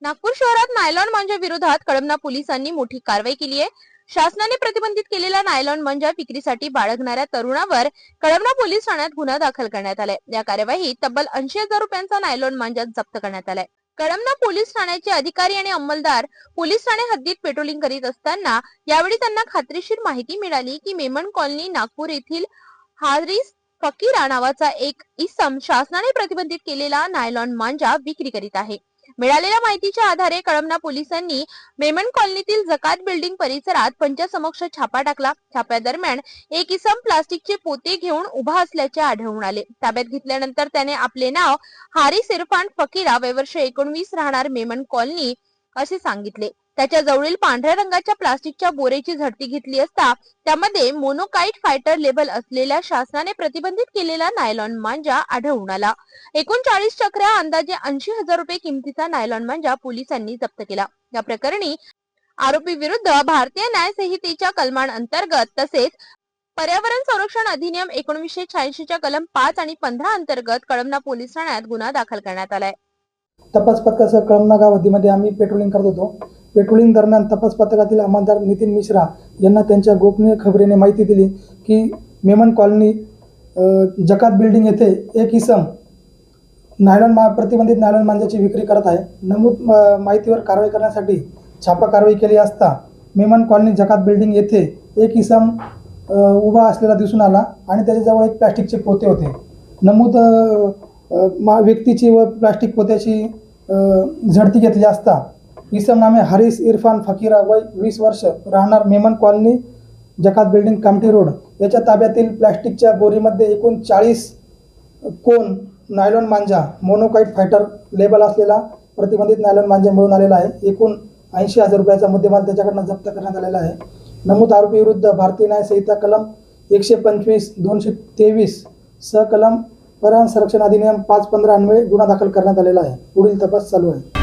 नागपूर शहरात नायलॉन मांजा विरोधात कळमना पोलिसांनी मोठी कारवाई केली आहे। शासनाने प्रतिबंधित केलेला नायलॉन मांजा विक्रीसाठी बाळगणाऱ्या तरुणावर कळमना पोलीस ठाण्यात गुन्हा दाखल करण्यात आलाय। या कार्यवाहीत तब्बल 80,000 रुपयांचा नायलॉन मांजा जप्त करण्यात आलाय। कळमना पोलीस ठाण्याचे अधिकारी आणि अंमलदार पोलीस ठाणे हद्दीत पेट्रोलिंग करीत असताना यावेळी त्यांना खात्रीशीर माहिती मिळाली की मेमन कॉलनी नागपूर येथील हारिस फकीरा नावाचा एक इसम शासनाने प्रतिबंधित केलेला नायलॉन मांजा विक्री करीत आहे। मिळालेल्या माहितीच्या आधारे कळमना पोलिसांनी मेमन कॉलनीतील जकात बिल्डिंग परिसरात पंचासमक्ष छापा टाकला। छाप्यादरम्यान एक इसम प्लास्टिकचे पोते घेऊन उभा असल्याचे आढळून आले। ताब्यात घेतल्यानंतर त्याने आपले नाव हारिस इरफान फकीरा वय वर्ष 19 राहणार मेमन कॉलनी असे सांगितले। त्याच्या जवळील पांढऱ्या रंगाच्या प्लास्टिकच्या बोरेची झडती घेतली असता त्यामध्ये मोनोकाइट फायटर लेबल असलेल्या शासनाने प्रतिबंधित केलेला नायलॉन मांजा आढळून आला। एकूण 40 चक्र्या अंदाजे 80,000 रुपये किमतीचा नायलॉन मांजा पोलिसांनी जप्त केला। या प्रकरणी आरोपी विरुद्ध भारतीय न्याय संहितेच्या कलमांअंतर्गत तसेच पर्यावरण संरक्षण अधिनियम 1986 च्या कलम 5 आणि 15 अंतर्गत कळमना पोलीस ठाण्यात गुन्हा दाखल करण्यात आलाय। तपास पथकासह कळमना गाव हद्दीमध्ये आम्ही पेट्रोलिंग करत होतो। पेट्रोलिंग दरम्यान तपास पथकातील अंमलदार नितीन मिश्रा यांना त्यांच्या गोपनीय खबरीने माहिती दिली की मेमन कॉलनी जकात बिल्डिंग येथे एक इसम प्रतिबंधित नायलॉन मांजाची विक्री करत आहे। नमूद माहितीवर कारवाई करण्यासाठी छापा कारवाई केली असता मेमन कॉलनी जकात बिल्डिंग येथे एक इसम उभा असलेला दिसून आला आणि त्याच्याजवळ एक प्लास्टिकचे पोते होते। नमूद व्यक्तीची व प्लास्टिक पोत्याची झडती घेतली असता इसम नामे हारिस इरफान फकीरा वय 20 वर्ष राहणार मेमन कॉलनी जकात बिल्डिंग कामठी रोड याच्या ताब्यातील प्लास्टिकच्या बोरीमध्ये एकूण 40 कोन नायलॉन मांजा मोनोकाइट फायटर लेबल असलेला प्रतिबंधित नायलॉन मांजा मिळून आलेला आहे। एकूण 80,000 रुपयाचा मुद्देमाल त्याच्याकडनं जप्त करण्यात आलेला आहे। नमूद आरोपी विरुद्ध भारतीय न्याय संहिता कलम 125, 223 सहकलम पर्यावरण संरक्षण अधिनियम 5-15 अन्वये गुन्हा दाखल करण्यात आलेला आहे। पुढील तपास चालू आहे।